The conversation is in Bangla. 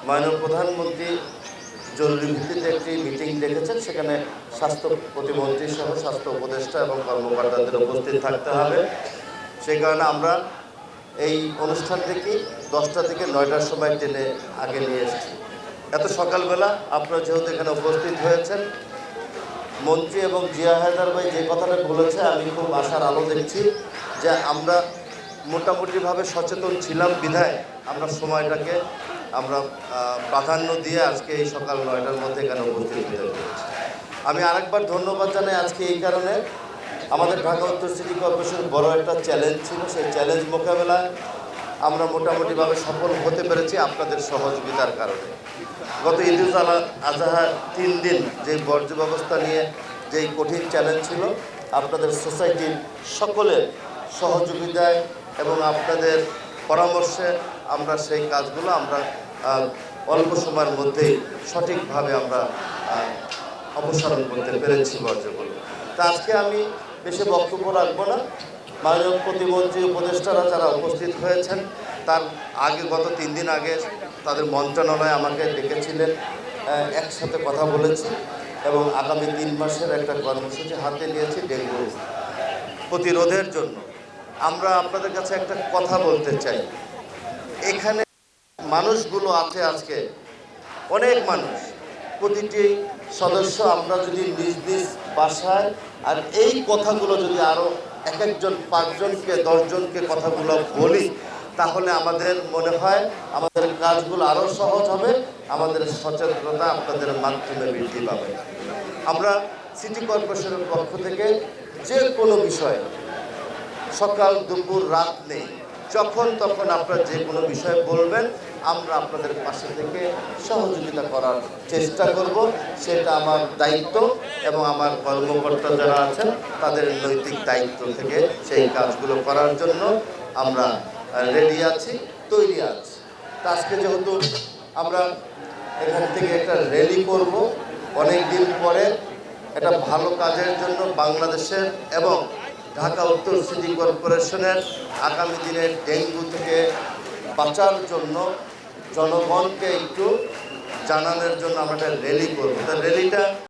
মাননীয় প্রধানমন্ত্রী জরুরি ভিত্তিতে একটি মিটিং ডেকেছেন। সেখানে স্বাস্থ্য প্রতিমন্ত্রী সহ স্বাস্থ্য উপদেষ্টা এবং কর্মকর্তাদের উপস্থিত থাকতে হবে। সেই কারণে আমরা এই অনুষ্ঠানটিকে 10টা থেকে 9টার সময় টেনে আগে নিয়ে এসেছি। এত সকালবেলা আপনারা যেহেতু এখানে উপস্থিত হয়েছেন, মন্ত্রী এবং জিয়া হায়দার ভাই যে কথাটা বলেছে, আমি খুব আশার আলো দেখছি যে আমরা মোটামুটিভাবে সচেতন ছিলাম বিধায় আমরা সময়টাকে আমরা প্রাধান্য দিয়ে আজকে এই সকাল 9টার মধ্যে এখানে উপস্থিত হতে পেরেছি। আমি আরেকবার ধন্যবাদ জানাই আজকে এই কারণে, আমাদের ঢাকা উত্তর সিটি কর্পোরেশনের বড় একটা চ্যালেঞ্জ ছিল। সেই চ্যালেঞ্জ মোকাবেলায় আমরা মোটামুটিভাবে সফল হতে পেরেছি আপনাদের সহযোগিতার কারণে। গত ঈদুল আজহার 3 দিন যে বর্জ্য ব্যবস্থা নিয়ে যেই কঠিন চ্যালেঞ্জ ছিল, আপনাদের সোসাইটির সকলের সহযোগিতায় এবং আপনাদের পরামর্শে আমরা সেই কাজগুলো আমরা অল্প সময়ের মধ্যেই সঠিকভাবে আমরা অপসারণ করতে পেরেছি বর্জ্যগুলো। তা আজকে আমি বেশি বক্তব্য রাখবো না। মাননীয় প্রতিমন্ত্রী উপদেষ্টারা যারা উপস্থিত হয়েছেন, তার আগে গত 3 দিন আগে তাদের মন্ত্রণালয় আমাকে ডেকেছিলেন, একসাথে কথা বলেছি এবং আগামী 3 মাসের একটা কর্মসূচি হাতে নিয়েছি ডেঙ্গু প্রতিরোধের জন্য। আমরা আপনাদের কাছে একটা কথা বলতে চাই, এখানে মানুষগুলো আছে আজকে অনেক মানুষ, প্রতিটি সদস্য আমরা যদি নিজ নিজ বাসায় আর এই কথাগুলো যদি আরও একজন 5 জনকে 10 জনকে কথাগুলো বলি, তাহলে আমাদের মনে হয় আমাদের কাজগুলো আরও সহজ হবে, আমাদের সচেতনতা আপনাদের মাধ্যমে বৃদ্ধি পাবে। আমরা সিটি কর্পোরেশনের পক্ষ থেকে যে কোনো বিষয়ে সকাল দুপুর রাত নেই, যখন তখন আপনারা যে কোনো বিষয়ে বলবেন, আমরা আপনাদের পাশে থেকে সহযোগিতা করার চেষ্টা করব। সেটা আমার দায়িত্ব এবং আমার কর্মকর্তা যারা আছেন তাদের নৈতিক দায়িত্ব থেকে সেই কাজগুলো করার জন্য আমরা রেডি আছি, তৈরি আছি। তা আজকে যেহেতু আমরা এখান থেকে একটা র্যালি করব, অনেক দিন পরে একটা ভালো কাজের জন্য বাংলাদেশের এবং ঢাকা উত্তর সিটি কর্পোরেশনের আগামী দিনের ডেঙ্গু থেকে বাঁচার জন্য জনগণকে একটু জানানোর জন্য আমরা একটা র্যালি করব। তা র্যালিটা